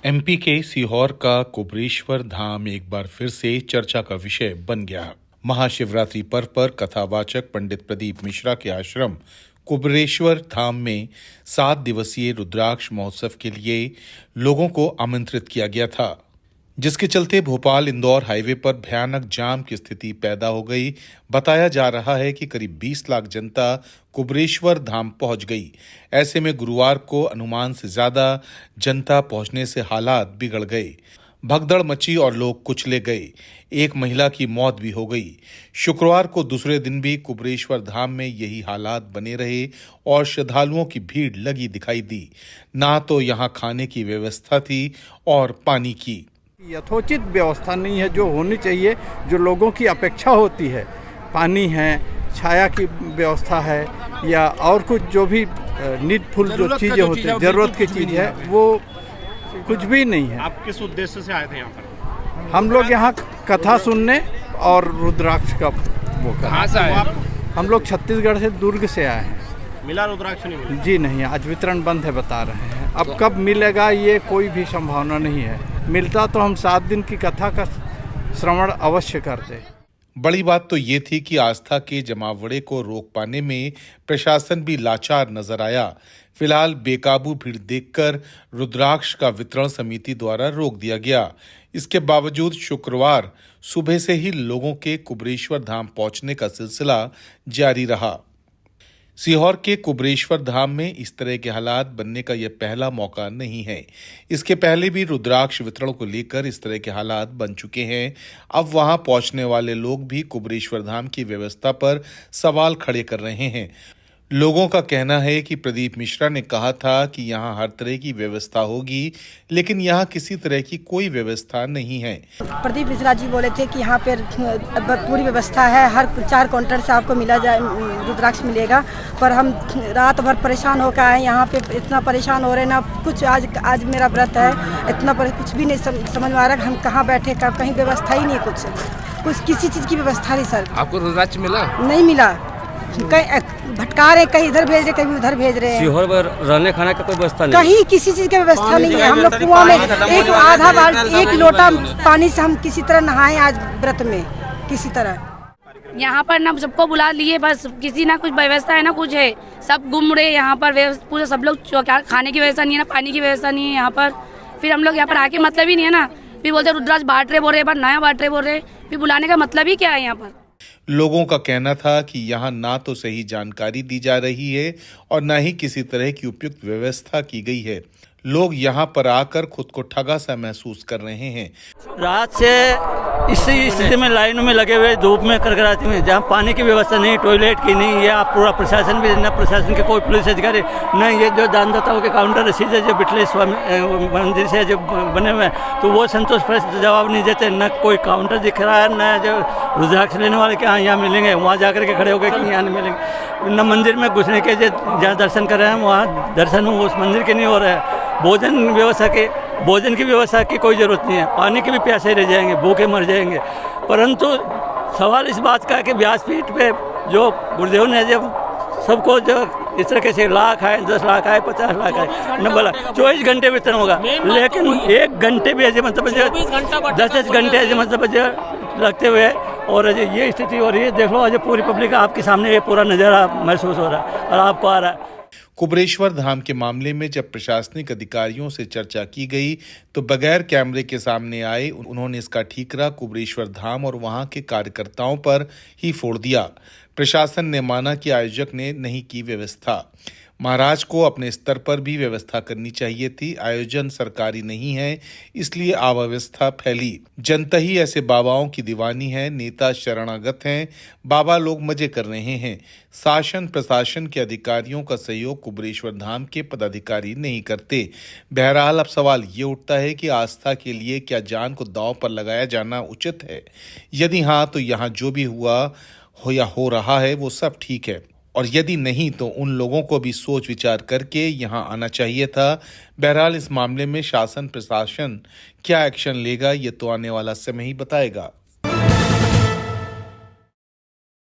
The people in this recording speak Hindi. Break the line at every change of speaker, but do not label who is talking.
एमपी के सीहोर का कुबरेश्वर धाम एक बार फिर से चर्चा का विषय बन गया। महाशिवरात्रि पर्व पर कथावाचक पंडित प्रदीप मिश्रा के आश्रम कुबरेश्वर धाम में 7 दिवसीय रुद्राक्ष महोत्सव के लिए लोगों को आमंत्रित किया गया था, जिसके चलते भोपाल इंदौर हाईवे पर भयानक जाम की स्थिति पैदा हो गई। बताया जा रहा है कि करीब 20 लाख जनता कुबरेश्वर धाम पहुंच गई। ऐसे में गुरुवार को अनुमान से ज्यादा जनता पहुंचने से हालात बिगड़ गए। भगदड़ मची और लोग कुचले गए। एक महिला की मौत भी हो गई। शुक्रवार को दूसरे दिन भी कुबरेश्वर धाम में यही हालात बने रहे और श्रद्धालुओं की भीड़ लगी दिखाई दी। ना तो यहां खाने की व्यवस्था थी और पानी की
यथोचित व्यवस्था नहीं है जो होनी चाहिए, जो लोगों की अपेक्षा होती है। पानी है, छाया की व्यवस्था है, या और कुछ जो भी नीडफुल जो चीज़ें होती है, ज़रूरत की चीज़ है, वो कुछ भी नहीं है।
आप किस उद्देश्य से आए थे यहाँ पर?
हम लोग यहाँ कथा सुनने और रुद्राक्ष का वो
कहाँ से आए?
हम लोग छत्तीसगढ़ से दुर्ग से आए हैं।
मिला रुद्राक्ष नहीं मिला?
जी नहीं, आज वितरण बंद है बता रहे हैं। अब कब मिलेगा ये कोई भी संभावना नहीं है। मिलता तो हम 7 दिन की कथा का श्रवण अवश्य करते।
बड़ी बात तो ये थी कि आस्था के जमावड़े को रोक पाने में प्रशासन भी लाचार नजर आया। फिलहाल बेकाबू भीड़ देखकर रुद्राक्ष का वितरण समिति द्वारा रोक दिया गया। इसके बावजूद शुक्रवार सुबह से ही लोगों के कुबरेश्वर धाम पहुंचने का सिलसिला जारी रहा। सीहोर के कुबरेश्वर धाम में इस तरह के हालात बनने का यह पहला मौका नहीं है। इसके पहले भी रुद्राक्ष वितरण को लेकर इस तरह के हालात बन चुके हैं। अब वहां पहुंचने वाले लोग भी कुबरेश्वर धाम की व्यवस्था पर सवाल खड़े कर रहे हैं। लोगों का कहना है कि प्रदीप मिश्रा ने कहा था कि यहां हर तरह की व्यवस्था होगी, लेकिन यहां किसी तरह की कोई व्यवस्था नहीं है।
प्रदीप मिश्रा जी बोले थे कि यहाँ पे पूरी व्यवस्था है, हर 4 काउंटर से आपको मिला जाए रुद्राक्ष मिलेगा। पर हम रात भर परेशान होकर आए यहाँ पे, इतना परेशान हो रहे ना कुछ। आज मेरा व्रत है, इतना कुछ भी नहीं समझ में आ रहा। हम कहाँ बैठे, कहीं व्यवस्था ही नहीं, कुछ किसी चीज़ की व्यवस्था नहीं। सर
आपको रुद्राक्ष मिला?
नहीं मिला। कहीं भटका रहे, कहीं इधर भेज रहे, कहीं उधर भेज रहे हैं।
सीहोर में रहने खाने का कोई व्यवस्था नहीं,
कहीं किसी चीज की व्यवस्था नहीं है। हम लोग कुआं में एक लोटा पानी से हम किसी तरह नहाए आज व्रत में, किसी तरह।
यहाँ पर ना सबको बुला लिए, बस किसी ना कुछ व्यवस्था है ना कुछ है, सब घूम रहे यहाँ पर। पूरे सब लोग खाने की व्यवस्था नहीं है ना, पानी की व्यवस्था नहीं है यहाँ पर। फिर हम लोग यहाँ पर आके मतलब ही नहीं है ना, फिर बोलते रुद्राक्ष बांट रहे बोल रहे, नया बांट रहे बोल रहे, फिर बुलाने का मतलब ही क्या है यहाँ पर।
लोगों का कहना था कि यहाँ ना तो सही जानकारी दी जा रही है और न ही किसी तरह की उपयुक्त व्यवस्था की गई है। लोग यहाँ पर आकर खुद को ठगा सा महसूस कर रहे हैं।
रात से इसी स्थिति में लाइनों में लगे हुए, धूप में करकराती में, जहाँ पानी की व्यवस्था नहीं, टॉयलेट की नहीं, या पूरा प्रशासन भी न, प्रशासन के कोई पुलिस अधिकारी नहीं। ये जो दानदाताओं के काउंटर रसीद है जो बिटले स्वामी मंदिर से जो बने हुए हैं, तो वो संतोष जवाब नहीं देते। न कोई काउंटर दिख रहा है, न जो रुद्राक्ष लेने वाले के यहाँ मिलेंगे, वहाँ जाकर के खड़े हो गए कि यहाँ नहीं मिलेंगे। न मंदिर में घुसने के जहाँ दर्शन कर रहे हैं वहाँ दर्शन उस मंदिर के नहीं हो रहा है। भोजन की व्यवस्था की कोई ज़रूरत नहीं है। पानी के भी प्यासे रह जाएंगे, भूखे मर जाएंगे। परंतु सवाल इस बात का है कि व्यासपीठ पे जो गुरुदेव ने जब सबको जो इस तरह से लाख आए, 10 लाख आए, 50 लाख आए, न बोला 24 घंटे वेतन होगा, लेकिन 1 घंटे भी ऐसे मतलब 10 घंटे ऐसे मतलब लगते हुए, और ये स्थिति हो रही है। देख लो आज पूरी पब्लिक आपके सामने ये पूरा नज़ारा महसूस हो रहा है और आपको आ रहा है।
कुबरेश्वर धाम के मामले में जब प्रशासनिक अधिकारियों से चर्चा की गई तो बगैर कैमरे के सामने आए उन्होंने इसका ठीकरा कुबरेश्वर धाम और वहां के कार्यकर्ताओं पर ही फोड़ दिया। प्रशासन ने माना कि आयोजक ने नहीं की व्यवस्था। महाराज को अपने स्तर पर भी व्यवस्था करनी चाहिए थी। आयोजन सरकारी नहीं है, इसलिए अव्यवस्था फैली। जनता ही ऐसे बाबाओं की दीवानी है। नेता शरणागत हैं, बाबा लोग मजे कर रहे हैं। शासन प्रशासन के अधिकारियों का सहयोग कुबरेश्वर धाम के पदाधिकारी नहीं करते। बहरहाल अब सवाल ये उठता है कि आस्था के लिए क्या जान को दांव पर लगाया जाना उचित है? यदि हाँ, तो यहाँ जो भी हुआ हो या हो रहा है वो सब ठीक है, और यदि नहीं तो उन लोगों को भी सोच विचार करके यहाँ आना चाहिए था। बहरहाल इस मामले में शासन प्रशासन क्या एक्शन लेगा ये तो आने वाला समय ही बताएगा।